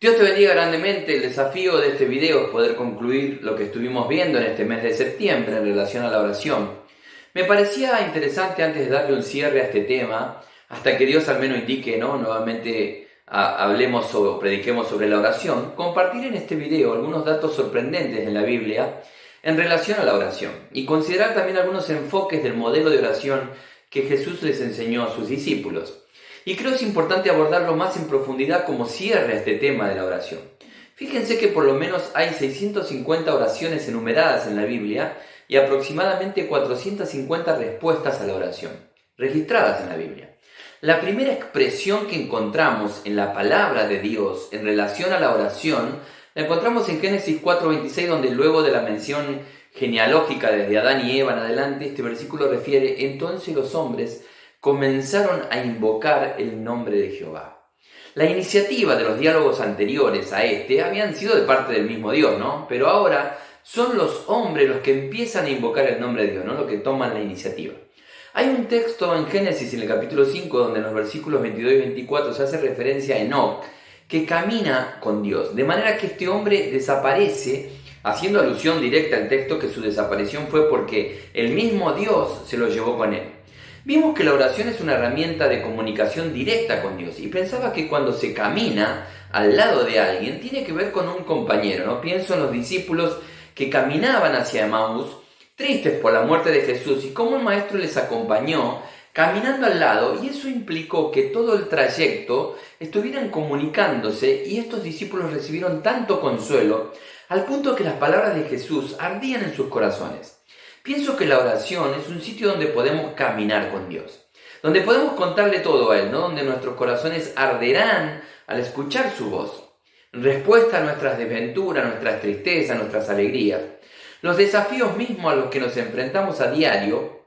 Dios te bendiga grandemente. El desafío de este video es poder concluir lo que estuvimos viendo en este mes de septiembre en relación a la oración. Me parecía interesante, antes de darle un cierre a este tema, hasta que Dios al menos indique, nuevamente hablemos o prediquemos sobre la oración, compartir en este video algunos datos sorprendentes en la Biblia en relación a la oración y considerar también algunos enfoques del modelo de oración que Jesús les enseñó a sus discípulos. Y creo que es importante abordarlo más en profundidad como cierre a este tema de la oración. Fíjense que por lo menos hay 650 oraciones enumeradas en la Biblia y aproximadamente 450 respuestas a la oración, registradas en la Biblia. La primera expresión que encontramos en la palabra de Dios en relación a la oración, la encontramos en Génesis 4:26, donde luego de la mención genealógica desde Adán y Eva en adelante, este versículo refiere: entonces los hombres comenzaron a invocar el nombre de Jehová. La iniciativa de los diálogos anteriores a este habían sido de parte del mismo Dios, Pero ahora son los hombres los que empiezan a invocar el nombre de Dios, Los que toman la iniciativa. Hay un texto en Génesis, en el capítulo 5, donde en los versículos 22 y 24 se hace referencia a Enoc, que camina con Dios, de manera que este hombre desaparece, haciendo alusión directa al texto que su desaparición fue porque el mismo Dios se lo llevó con él. Vimos que la oración es una herramienta de comunicación directa con Dios y pensaba que cuando se camina al lado de alguien tiene que ver con un compañero, Pienso en los discípulos que caminaban hacia Emaús, tristes por la muerte de Jesús, y cómo el maestro les acompañó caminando al lado, y eso implicó que todo el trayecto estuvieran comunicándose, y estos discípulos recibieron tanto consuelo al punto que las palabras de Jesús ardían en sus corazones. Pienso que la oración es un sitio donde podemos caminar con Dios, donde podemos contarle todo a Él, Donde nuestros corazones arderán al escuchar su voz, en respuesta a nuestras desventuras, nuestras tristezas, nuestras alegrías, los desafíos mismos a los que nos enfrentamos a diario.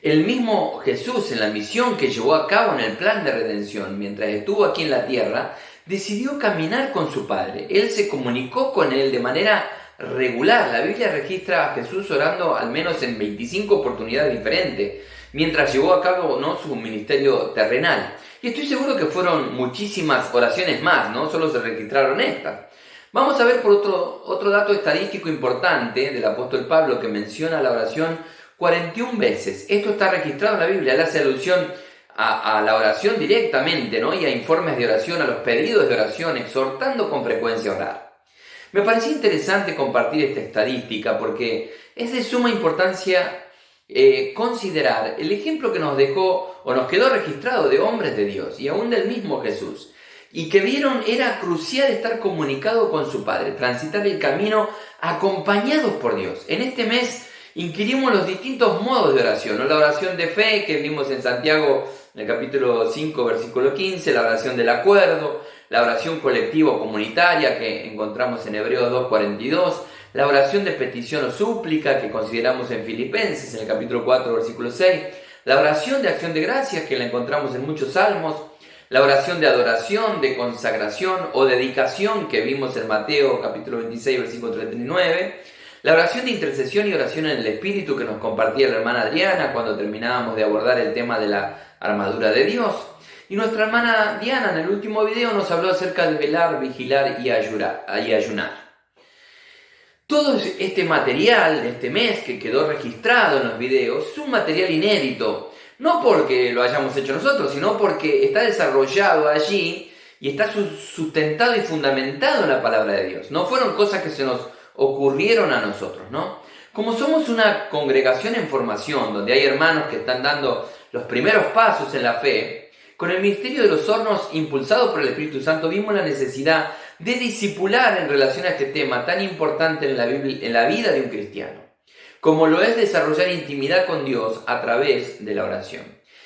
El mismo Jesús, en la misión que llevó a cabo en el plan de redención, mientras estuvo aquí en la tierra, decidió caminar con su Padre. Él se comunicó con Él de manera regular. La Biblia registra a Jesús orando al menos en 25 oportunidades diferentes, mientras llevó a cabo su ministerio terrenal. Y estoy seguro que fueron muchísimas oraciones más, solo se registraron estas. Vamos a ver por otro dato estadístico importante del apóstol Pablo, que menciona la oración 41 veces. Esto está registrado en la Biblia. Él hace alusión a la oración directamente, y a informes de oración, a los pedidos de oración, exhortando con frecuencia a orar. Me pareció interesante compartir esta estadística porque es de suma importancia considerar el ejemplo que nos dejó o nos quedó registrado de hombres de Dios y aún del mismo Jesús, y que vieron era crucial estar comunicado con su Padre, transitar el camino acompañados por Dios. En este mes inquirimos los distintos modos de oración, La oración de fe que vimos en Santiago en el capítulo 5, versículo 15, la oración del acuerdo, la oración colectiva o comunitaria que encontramos en Hebreos 2:42, la oración de petición o súplica que consideramos en Filipenses en el capítulo 4, versículo 6, la oración de acción de gracias que la encontramos en muchos salmos, la oración de adoración, de consagración o dedicación que vimos en Mateo capítulo 26, versículo 39, la oración de intercesión y oración en el Espíritu que nos compartía la hermana Adriana cuando terminábamos de abordar el tema de la armadura de Dios. Y nuestra hermana Diana en el último video nos habló acerca de velar, vigilar y ayunar. Todo este material de este mes que quedó registrado en los videos es un material inédito, no porque lo hayamos hecho nosotros, sino porque está desarrollado allí y está sustentado y fundamentado en la palabra de Dios. No fueron cosas que se nos ocurrieron a nosotros, Como somos una congregación en formación, donde hay hermanos que están dando los primeros pasos en la fe, con el ministerio de los hornos impulsado por el Espíritu Santo, vimos la necesidad de discipular en relación a este tema tan importante en la vida de un cristiano, como lo es desarrollar intimidad con Dios a través de la oración.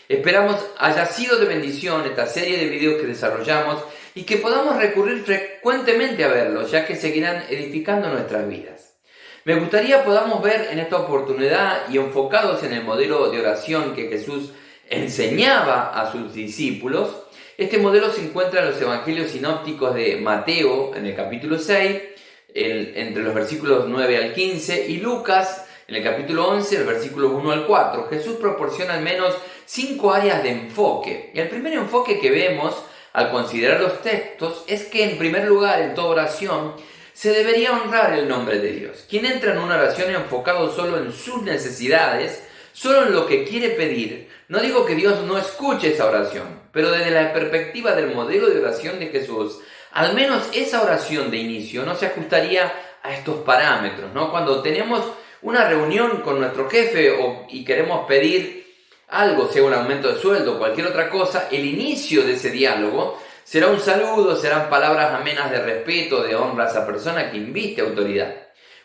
Esperamos haya sido de bendición esta serie de videos que desarrollamos y que podamos recurrir frecuentemente a verlos, ya que seguirán edificando nuestras vidas. Me gustaría podamos ver en esta oportunidad y enfocados en el modelo de oración que Jesús enseñaba a sus discípulos. Este modelo se encuentra en los evangelios sinópticos de Mateo en el capítulo 6, entre los versículos 9 al 15, y Lucas en el capítulo 11, el versículo 1 al 4. Jesús proporciona al menos 5 áreas de enfoque. Y el primer enfoque que vemos al considerar los textos es que en primer lugar en toda oración se debería honrar el nombre de Dios. Quien entra en una oración enfocado solo en sus necesidades, solo en lo que quiere pedir, no digo que Dios no escuche esa oración, pero desde la perspectiva del modelo de oración de Jesús, al menos esa oración de inicio no se ajustaría a estos parámetros, ¿no? Cuando tenemos una reunión con nuestro jefe y queremos pedir algo, sea un aumento de sueldo o cualquier otra cosa, el inicio de ese diálogo será un saludo, serán palabras amenas de respeto, de honra a esa persona que inviste autoridad.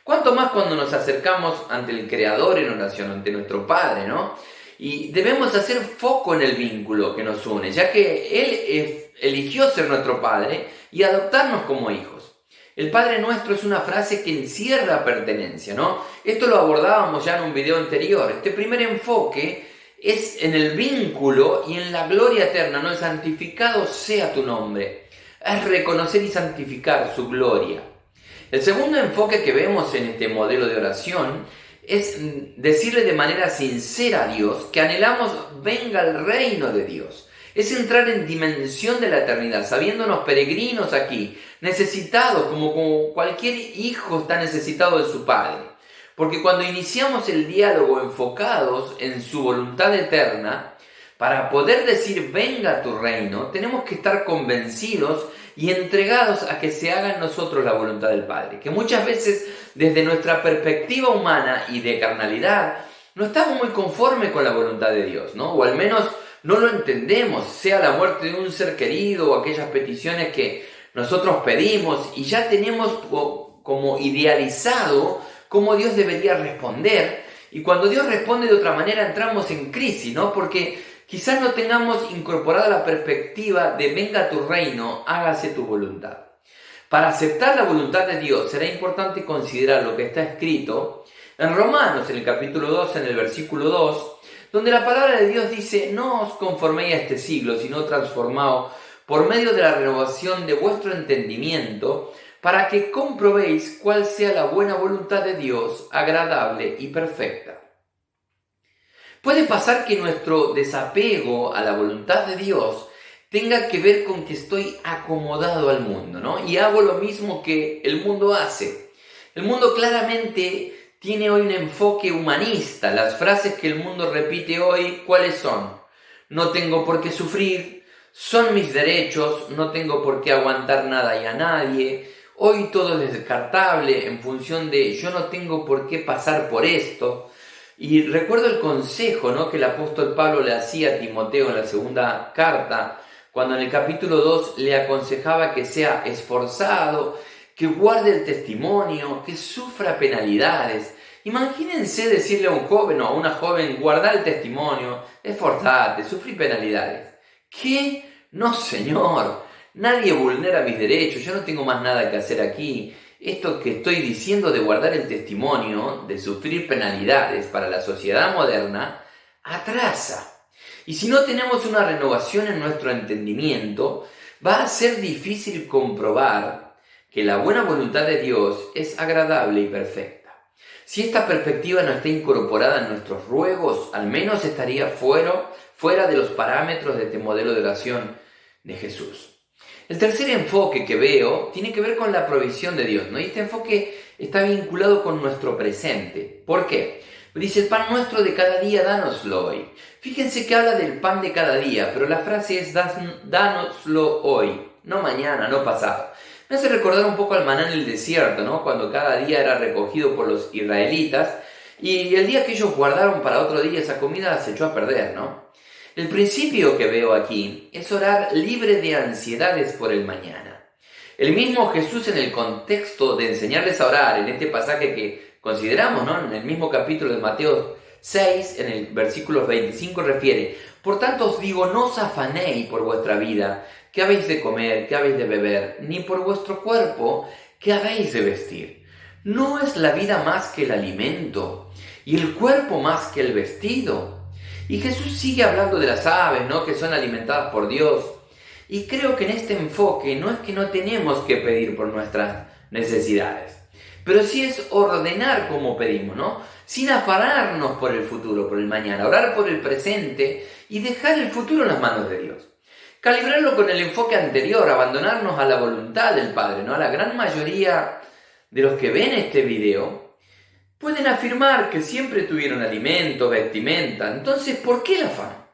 Cuanto más cuando nos acercamos ante el Creador en oración, ante nuestro Padre, ¿no? Y debemos hacer foco en el vínculo que nos une, ya que Él eligió ser nuestro Padre y adoptarnos como hijos. El Padre Nuestro es una frase que encierra pertenencia, ¿no? Esto lo abordábamos ya en un video anterior. Este primer enfoque es en el vínculo y en la gloria eterna, ¿no? El santificado sea tu nombre. Es reconocer y santificar su gloria. El segundo enfoque que vemos en este modelo de oración es decirle de manera sincera a Dios que anhelamos venga el reino de Dios. Es entrar en dimensión de la eternidad, sabiéndonos peregrinos aquí, necesitados, como cualquier hijo está necesitado de su padre. Porque cuando iniciamos el diálogo enfocados en su voluntad eterna, para poder decir venga tu reino, tenemos que estar convencidos y entregados a que se haga en nosotros la voluntad del Padre. Que muchas veces desde nuestra perspectiva humana y de carnalidad no estamos muy conformes con la voluntad de Dios, ¿no? O al menos no lo entendemos, sea la muerte de un ser querido o aquellas peticiones que nosotros pedimos y ya tenemos como idealizado cómo Dios debería responder. Y cuando Dios responde de otra manera entramos en crisis, ¿no? Porque quizás no tengamos incorporada la perspectiva de venga tu reino, hágase tu voluntad. Para aceptar la voluntad de Dios será importante considerar lo que está escrito en Romanos, en el capítulo 2, en el versículo 2, donde la palabra de Dios dice, no os conforméis a este siglo, sino transformaos por medio de la renovación de vuestro entendimiento, para que comprobéis cuál sea la buena voluntad de Dios, agradable y perfecta. Puede pasar que nuestro desapego a la voluntad de Dios tenga que ver con que estoy acomodado al mundo, ¿no? Y hago lo mismo que el mundo hace. El mundo claramente tiene hoy un enfoque humanista. Las frases que el mundo repite hoy, ¿cuáles son? No tengo por qué sufrir, son mis derechos, no tengo por qué aguantar nada y a nadie. Hoy todo es descartable en función de yo no tengo por qué pasar por esto. Y recuerdo el consejo, ¿no?, que el apóstol Pablo le hacía a Timoteo en la segunda carta, cuando en el capítulo 2 le aconsejaba que sea esforzado, que guarde el testimonio, que sufra penalidades. Imagínense decirle a un joven o a una joven, guarda el testimonio, esforzate, sufrí penalidades. ¿Qué? No, señor, nadie vulnera mis derechos, yo no tengo más nada que hacer aquí. Esto que estoy diciendo de guardar el testimonio, de sufrir penalidades para la sociedad moderna, atrasa. Y si no tenemos una renovación en nuestro entendimiento, va a ser difícil comprobar que la buena voluntad de Dios es agradable y perfecta. Si esta perspectiva no está incorporada en nuestros ruegos, al menos estaría fuera de los parámetros de este modelo de oración de Jesús. El tercer enfoque que veo tiene que ver con la provisión de Dios, ¿no? Y este enfoque está vinculado con nuestro presente. ¿Por qué? Dice, el pan nuestro de cada día, dánoslo hoy. Fíjense que habla del pan de cada día, pero la frase es, dánoslo hoy, no mañana, no pasado. Me hace recordar un poco al maná en el desierto, ¿no? Cuando cada día era recogido por los israelitas y el día que ellos guardaron para otro día esa comida se echó a perder, ¿no? El principio que veo aquí es orar libre de ansiedades por el mañana. El mismo Jesús, en el contexto de enseñarles a orar, en este pasaje que consideramos, ¿no?, en el mismo capítulo de Mateo 6, en el versículo 25, refiere, por tanto os digo, no os afanéis por vuestra vida, qué habéis de comer, qué habéis de beber, ni por vuestro cuerpo, qué habéis de vestir. ¿No es la vida más que el alimento, y el cuerpo más que el vestido? Y Jesús sigue hablando de las aves, ¿no?, que son alimentadas por Dios. Y creo que en este enfoque no es que no tenemos que pedir por nuestras necesidades, pero sí es ordenar como pedimos, ¿no? Sin afanarnos por el futuro, por el mañana, orar por el presente y dejar el futuro en las manos de Dios. calibrarlo con el enfoque anterior, abandonarnos a la voluntad del Padre, ¿no? La gran mayoría de los que ven este video pueden afirmar que siempre tuvieron alimento, vestimenta. Entonces, ¿por qué el afán?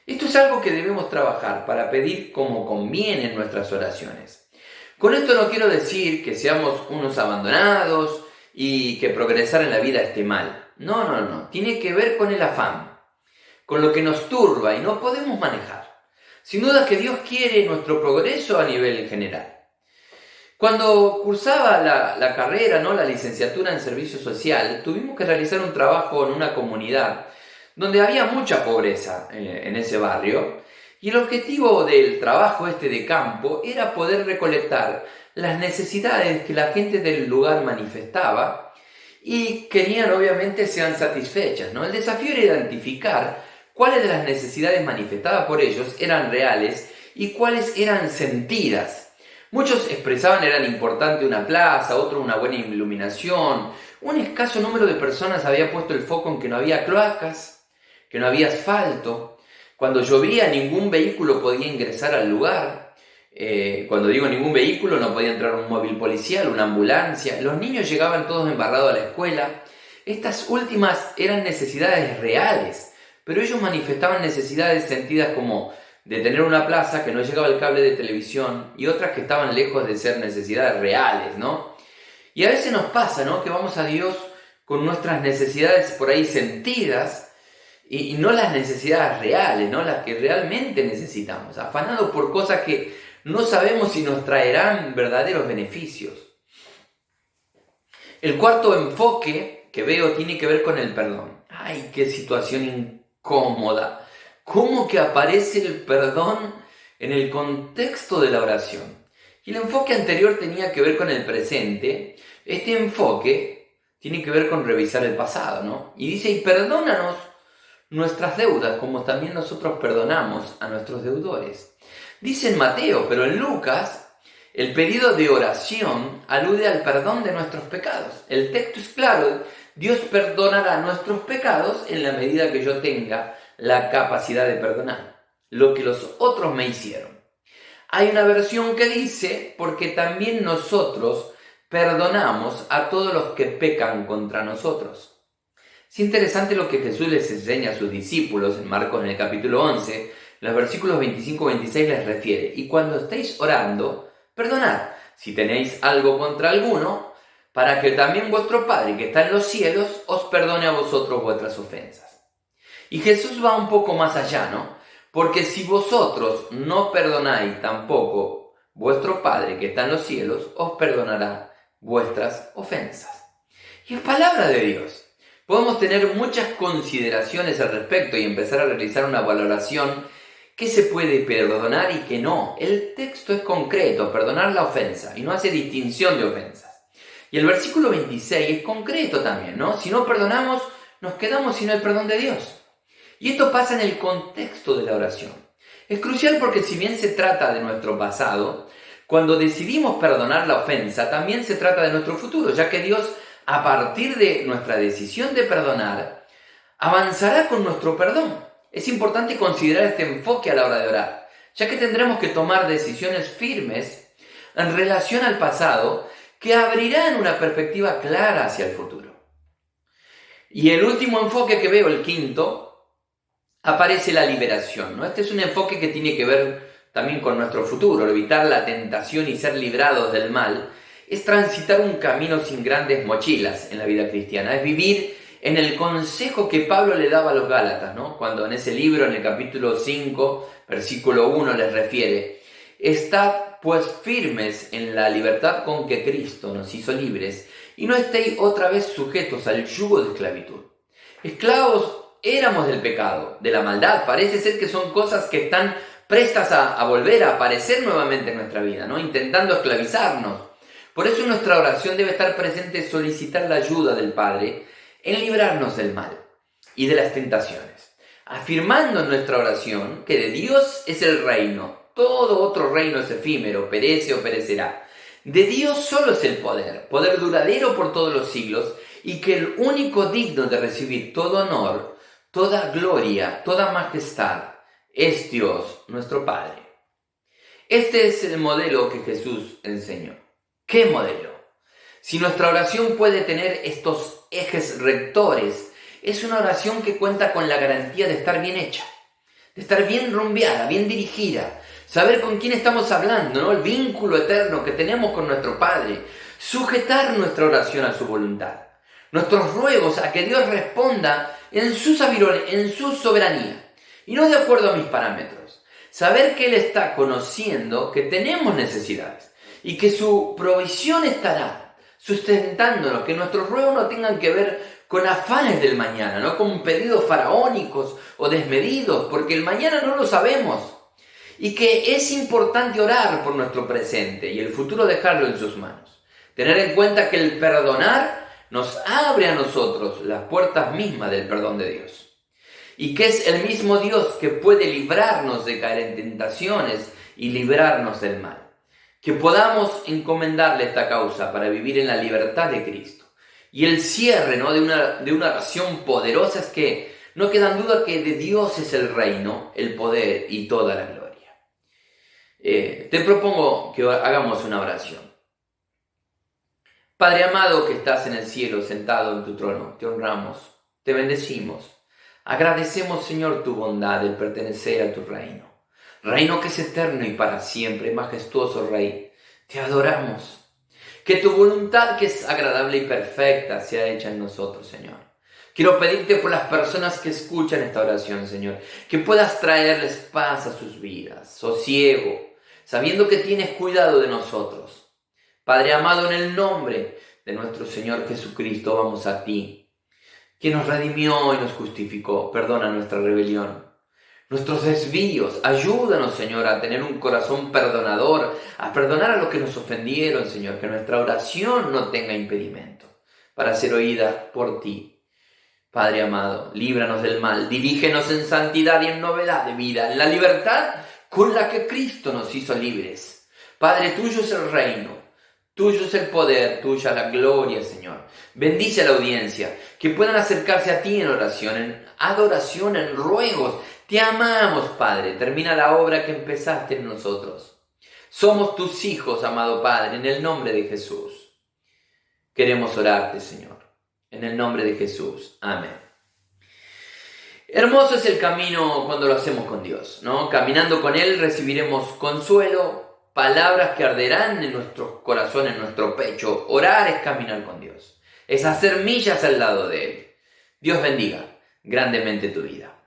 Esto es algo que debemos trabajar para pedir como conviene en nuestras oraciones. Con esto no quiero decir que seamos unos abandonados y que progresar en la vida esté mal. No. Tiene que ver con el afán, con lo que nos turba y no podemos manejar. Sin duda que Dios quiere nuestro progreso a nivel general. Cuando cursaba la carrera, la licenciatura en servicio social, tuvimos que realizar un trabajo en una comunidad donde había mucha pobreza en ese barrio, y el objetivo del trabajo de campo era poder recolectar las necesidades que la gente del lugar manifestaba y querían obviamente sean satisfechas, ¿no? El desafío era identificar cuáles de las necesidades manifestadas por ellos eran reales y cuáles eran sentidas. Muchos expresaban eran importante una plaza, otros una buena iluminación. Un escaso número de personas había puesto el foco en que no había cloacas, que no había asfalto. Cuando llovía ningún vehículo podía ingresar al lugar. Cuando digo ningún vehículo, no podía entrar un móvil policial, una ambulancia. Los niños llegaban todos embarrados a la escuela. Estas últimas eran necesidades reales, pero ellos manifestaban necesidades sentidas como de tener una plaza que no llegaba el cable de televisión y otras que estaban lejos de ser necesidades reales, ¿no? Y a veces nos pasa, ¿no? Que vamos a Dios con nuestras necesidades por ahí sentidas y no las necesidades reales, ¿no? Las que realmente necesitamos, afanados por cosas que no sabemos si nos traerán verdaderos beneficios. El cuarto enfoque que veo tiene que ver con el perdón. ¡Ay, qué situación incómoda! ¿Cómo que aparece el perdón en el contexto de la oración? Y el enfoque anterior tenía que ver con el presente. Este enfoque tiene que ver con revisar el pasado, ¿no? Y dice, y perdónanos nuestras deudas, como también nosotros perdonamos a nuestros deudores. Dice en Mateo, pero en Lucas, el pedido de oración alude al perdón de nuestros pecados. El texto es claro, Dios perdonará nuestros pecados en la medida que yo tenga la capacidad de perdonar lo que los otros me hicieron. Hay una versión que dice, porque también nosotros perdonamos a todos los que pecan contra nosotros. Es interesante lo que Jesús les enseña a sus discípulos en Marcos en el capítulo 11, los versículos 25-26 les refiere, y cuando estéis orando, perdonad si tenéis algo contra alguno, para que también vuestro Padre que está en los cielos os perdone a vosotros vuestras ofensas. Y Jesús va un poco más allá, ¿no? Porque si vosotros no perdonáis tampoco, vuestro Padre que está en los cielos os perdonará vuestras ofensas. Y es palabra de Dios. Podemos tener muchas consideraciones al respecto y empezar a realizar una valoración. ¿Qué se puede perdonar y qué no? El texto es concreto, perdonar la ofensa, y no hace distinción de ofensas. Y el versículo 26 es concreto también, ¿no? Si no perdonamos, nos quedamos sin el perdón de Dios. Y esto pasa en el contexto de la oración. Es crucial porque si bien se trata de nuestro pasado, cuando decidimos perdonar la ofensa, también se trata de nuestro futuro, ya que Dios, a partir de nuestra decisión de perdonar, avanzará con nuestro perdón. Es importante considerar este enfoque a la hora de orar, ya que tendremos que tomar decisiones firmes en relación al pasado que abrirán una perspectiva clara hacia el futuro. Y el último enfoque que veo, el quinto, aparece la liberación, ¿no? Este es un enfoque que tiene que ver también con nuestro futuro. Evitar la tentación y ser librados del mal es transitar un camino sin grandes mochilas en la vida cristiana. Es vivir en el consejo que Pablo le daba a los Gálatas, ¿no? Cuando en ese libro, en el capítulo 5, versículo 1, les refiere: estad pues firmes en la libertad con que Cristo nos hizo libres, y no estéis otra vez sujetos al yugo de esclavitud. Esclavos éramos del pecado, de la maldad. Parece ser que son cosas que están prestas a volver a aparecer nuevamente en nuestra vida, ¿no? Intentando esclavizarnos. Por eso en nuestra oración debe estar presente solicitar la ayuda del Padre en librarnos del mal y de las tentaciones, afirmando en nuestra oración que de Dios es el reino. Todo otro reino es efímero, perece o perecerá. De Dios solo es el poder duradero por todos los siglos, y que el único digno de recibir todo honor, toda gloria, toda majestad es Dios, nuestro Padre. Este es el modelo que Jesús enseñó. ¿Qué modelo? Si nuestra oración puede tener estos ejes rectores, es una oración que cuenta con la garantía de estar bien hecha, de estar bien rumbeada, bien dirigida, saber con quién estamos hablando, ¿no? El vínculo eterno que tenemos con nuestro Padre, sujetar nuestra oración a su voluntad, nuestros ruegos a que Dios responda en su soberanía y no de acuerdo a mis parámetros. Saber que Él está conociendo que tenemos necesidades y que su provisión estará sustentándonos, que nuestros ruegos no tengan que ver con afanes del mañana, no con pedidos faraónicos o desmedidos, porque el mañana no lo sabemos. Y que es importante orar por nuestro presente y el futuro dejarlo en sus manos. Tener en cuenta que el perdonar nos abre a nosotros las puertas mismas del perdón de Dios. Y que es el mismo Dios que puede librarnos de caer en tentaciones y librarnos del mal. Que podamos encomendarle esta causa para vivir en la libertad de Cristo. Y el cierre, ¿no?, de una oración poderosa es que no queda duda que de Dios es el reino, el poder y toda la gloria. Te propongo que hagamos una oración. Padre amado que estás en el cielo sentado en tu trono, te honramos, te bendecimos. Agradecemos, Señor, tu bondad de pertenecer a tu reino. Reino que es eterno y para siempre, majestuoso Rey. Te adoramos. Que tu voluntad, que es agradable y perfecta, sea hecha en nosotros, Señor. Quiero pedirte por las personas que escuchan esta oración, Señor, que puedas traerles paz a sus vidas, sosiego, sabiendo que tienes cuidado de nosotros. Padre amado, en el nombre de nuestro Señor Jesucristo, vamos a ti, quien nos redimió y nos justificó. Perdona nuestra rebelión, nuestros desvíos. Ayúdanos, Señor, a tener un corazón perdonador, a perdonar a los que nos ofendieron, Señor, que nuestra oración no tenga impedimento para ser oída por ti. Padre amado, líbranos del mal, dirígenos en santidad y en novedad de vida, en la libertad con la que Cristo nos hizo libres. Padre, tuyo es el reino, tuyo es el poder, tuya la gloria, Señor. Bendice a la audiencia, que puedan acercarse a ti en oración, en adoración, en ruegos. Te amamos, Padre. Termina la obra que empezaste en nosotros. Somos tus hijos, amado Padre, en el nombre de Jesús. Queremos orarte, Señor, en el nombre de Jesús. Amén. Hermoso es el camino cuando lo hacemos con Dios, ¿no? Caminando con Él recibiremos consuelo, palabras que arderán en nuestro corazón, en nuestro pecho. Orar es caminar con Dios, es hacer millas al lado de Él. Dios bendiga grandemente tu vida.